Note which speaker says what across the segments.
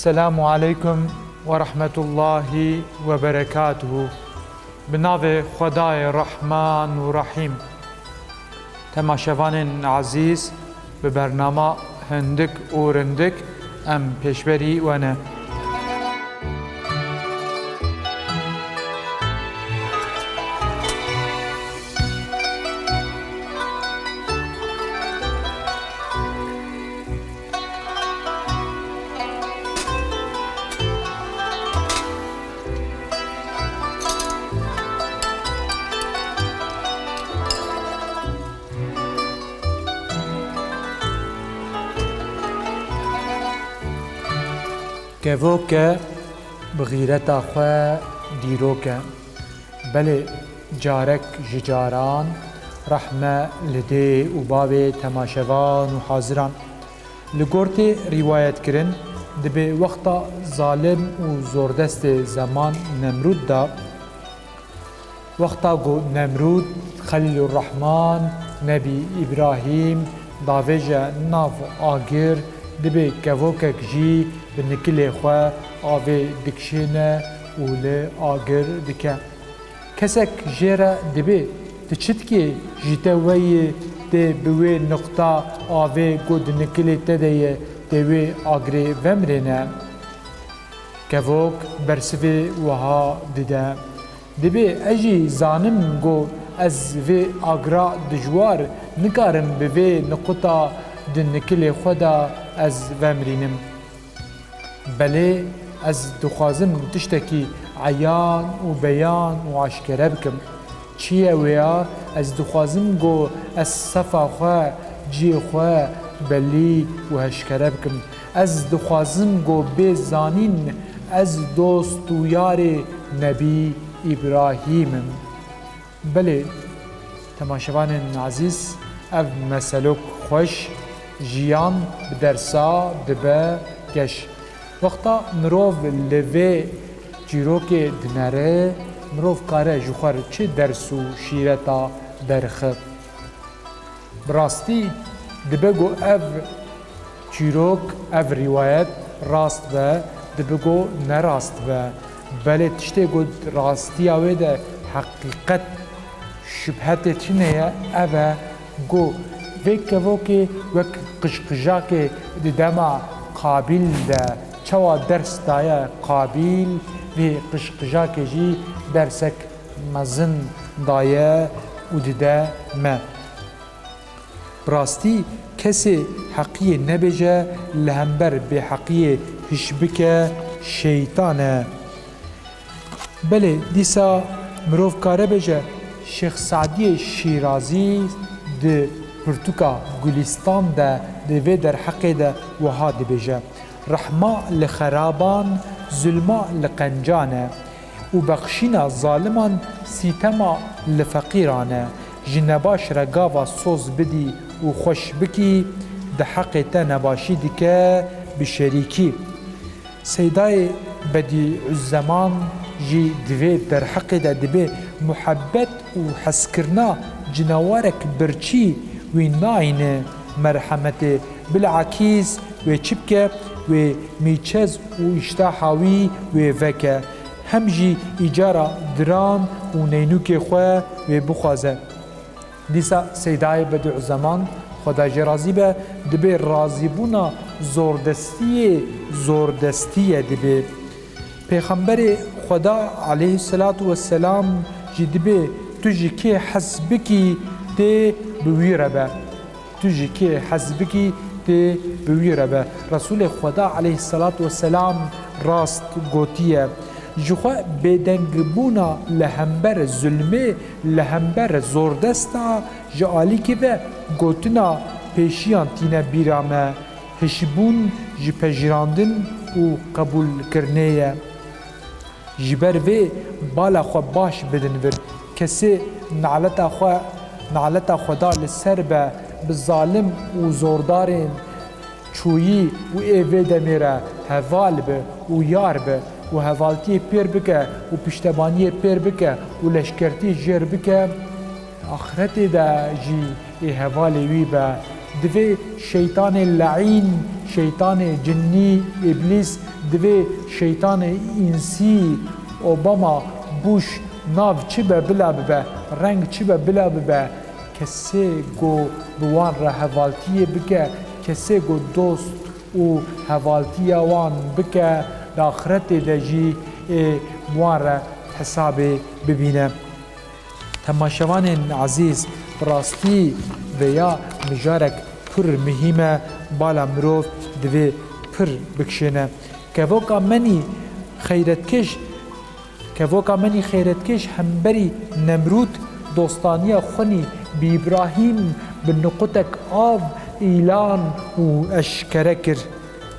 Speaker 1: السلام عليكم ورحمة الله وبركاته. بناو خدای رحمان و رحیم. تماشاوان عزیز به برنامه هندک و رندک ام پیشبری ونه. كفوك بغيرتا خوا ديروكا بل جارك ججاران رحمة لدي وبابي تماشوان وحاضران لگورتي روايت كرن دبي وقتا ظالم وزوردست زمان نمرود دا وقتا قو نمرود خليل الرحمن نبي إبراهيم داوجه ناف آگر دبي كفوكك جي بنكلي خوا آوه دكشينه وله آگر دكه كسك جيرا دبي تشت كي جيتوي دي بوي نقطة آوه قد نكلي تدي دوي آگري ومرنه كفوك برسوي وها دده دبي اجي زانم گو از في آگرا دجوار نكارم بوي نقطة دنكلي خدا از ومرينم بله از دخوازم تشتكي عيان وبيان وعشكره بكم چيه ويا از دخوازم گو از صفا خواه جي خواه بلي وهشكره بكم از دخوازم گو بزانين از دوست و يار نبي إبراهيم بله تماشوان عزيز اف مسلوك خوش جيان بدرسا دبه گش وقتا مروف لوه جیروک دنره مروف کاره جوخر چه درس و شیرتا درخه براستی دبگو اف جیروک اف روایت راست و دبگو نراست و بله تشتی گود راستی آوه ده حقیقت شبهت چنه اوه گو ویک وکی وک قشقجاک دما قابل ده چوا درس دایا قابل و قشقجاک جی درسک مزن دایا و ده ما براستی کسی حقیه نبجه لهمبر به حقیه هشبکه شیطانه بله دیسا مروف کاره بجه شیخ سعدی شیرازی ده پرتوکا گلستان ده دوی در حق ده وها ده بجه رحمه لخرابان ظلمه لقنجانه و بخشینا ظالمان سیتما لفقیرانه جنباش رگاوا سوز بدی و خوش بکی ده حق تا نباشی دکه بشریکی سیدای بدیع الزمان جی دوی در حق ده دبی محبت و حسکرنا جنوارك برچی و ناین مرحمت بالعکیز و چبکه و میچز و اشتاحاوی و وکه هم جی ایجارا دران و نینوک خواه و بخوازه دیسا سیدای بدع زمان خدا جرازی به دبی رازی بونا زوردستیه دبی پیغمبر خدا علیه السلام جی دبی تو جی که حسبکی تی بویره به تو جی که حسبکی تی بویره به رسول خدا علیه السلام راست گوتیه جخوا بدنگبونا لهمبر ظلمه لهمبر زوردستا جالی که به گوتنا پیشیان تینه بیرامه هشبون جی پجراندن و قبول کرنه جبر وی بالا خو باش بدن ور کسی نعلتا خدا لسر به بظالم و زوردارین چویی و ایوه دمیره هوال به و یار به و هوالتی پیر بکه و پشتبانی پیر بکه و لشکرتی جیر بکه آخرت دا جی ای هوالی وی به دوی شیطان لعین شیطان جنی ابلیس دوی شیطان اینسی اوباما بوش ناو چی به بلا ببه رنگ چی به بلا ببه کسی گو بوان را حوالتی بکه کسی گو دوست و حوالتی وان بکه لآخرت دجی بوان را حساب ببینه تماشوان عزیز براستی ویا مجارک پر مهمه بالا مروف دوی پر بکشنه که وکا منی خیرتکش همبری نمرود دوستانی خونی بی ابراهیم به نقطک آف ایلان و اشکره کر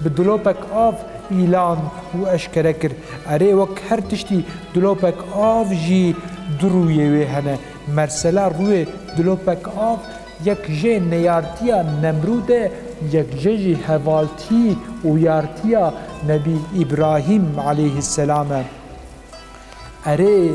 Speaker 1: به دلوپک آف ایلان و اشکره کر اره وک هر تشتی دلوپک آف جی درویه هنه مرسلا روی دلوپک آف یک جه نیارتیا نمروده یک جه حوالتی و یارتیا نبی ابراهیم علیه السلام اره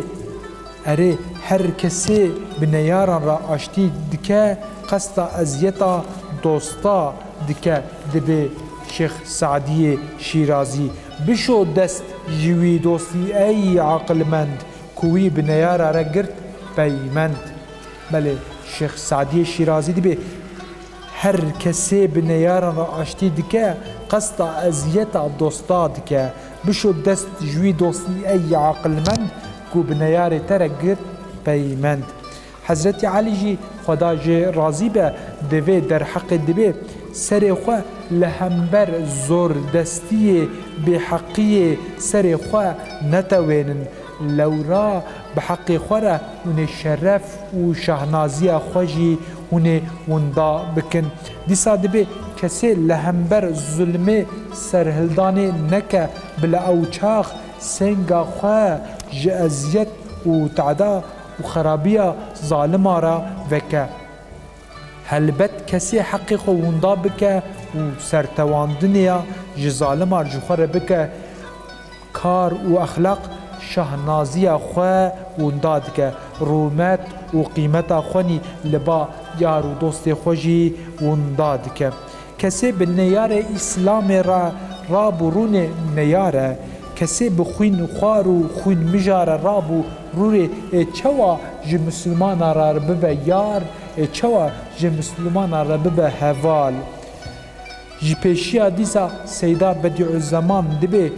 Speaker 1: هر کسی بنیاران را آشتی دکه قصد ازیتا دوستا دکه دبی شیخ سعدی شیرازی بشو دست جوی دوستی ای عقلمند کوی بنیارا را گرد پیمند بله شیخ سعدی شیرازی دبی هر کسی بنیاران را آشتی دکه قصد ازیتا دوستا دکه بشو دست جوی دوستی ای عقلمند کو بنیار تر گرد پیمند حضرت علی جی خدا جی راضی به دوی در حق دوی سر خواه لهمبر زور دستی به حقی سر خواه نتوینن لورا به حق خواه اون شرف و شهنازی خوشی اون وندا بکن دیسا دوی کسی لهمبر ظلم سرهلدان نکه بلا اوچاخ سنگا خواه جازیت و تعدا و خرابیه ظالم را وکه هلبت کسی حقی خو وندا بکه و سرتواندنیا جظالم را جخور بکه کار و اخلاق شهنازی خواه وندا دکه رومت و قیمت خونی لبا یار و دوست خوشی وندا دکه کسی به نیار اسلام را برون نیاره کسی بخوین خوار و خوین مجار رابو روی چوا جه مسلمان را ببه یار چوا جه مسلمان را ببه حوال جه پیشی دیسا سیدا بدیع الزمان دبه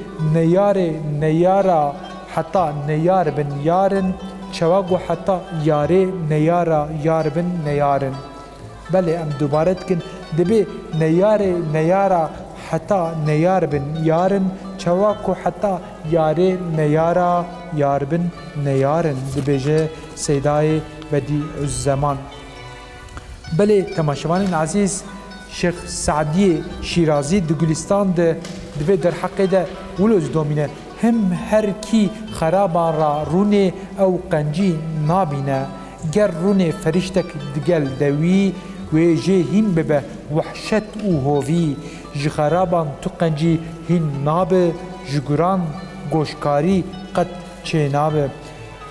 Speaker 1: نیارا حتی نیار بن یارن چوا گو حتی یاره نیارا یار بن نیارن بله ام دوباره کن دبه نیارا حتی نیار بن یارن چواکو حتی یاره نیارا یار بن نیارن دبیجه سیدای بدیع الزمان بله تماشوان عزیز شیخ سعدی شیرازی د گلستان دوی در حق ده ولوز دومینه هم هر کی خرابان را رونه او قنجی نابینه گر رونه فرشتک دگل دوی و جه هین ببه وحشت او هوی جخرابان تو قنجی هین نابه جگران گوشکاری قد چه نابه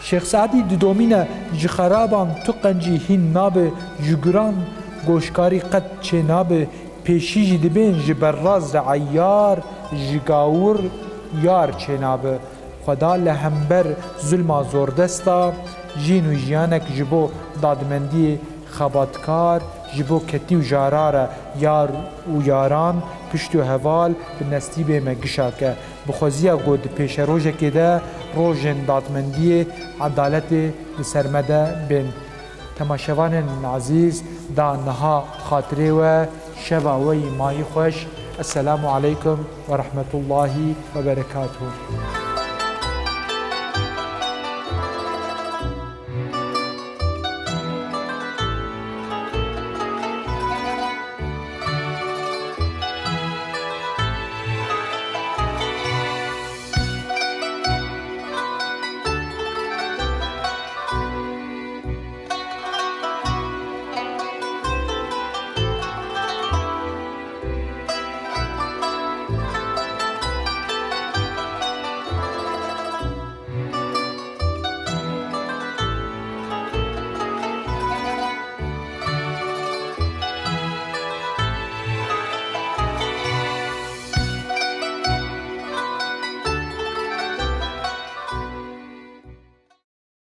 Speaker 1: شیخ سعدی دومینه جخرابان تو قنجی هین نابه جگران گوشکاری قد چه نابه پیشی جی دبین جبراز عیار جگاور یار چه نابه خدا لهمبر ظلم زوردستا جین و جیانک جبو دادمندی خباتکار جبو کتی و جاراره یار و یاران پشت و حوال به نستیب مگشا که بخوزی گود پیش روژه که ده روژن دادمندی عدالت سرمده بین تماشوان عزیز دا نها خاطره و شباوی ماهی خوش السلام علیکم و رحمت الله و برکاته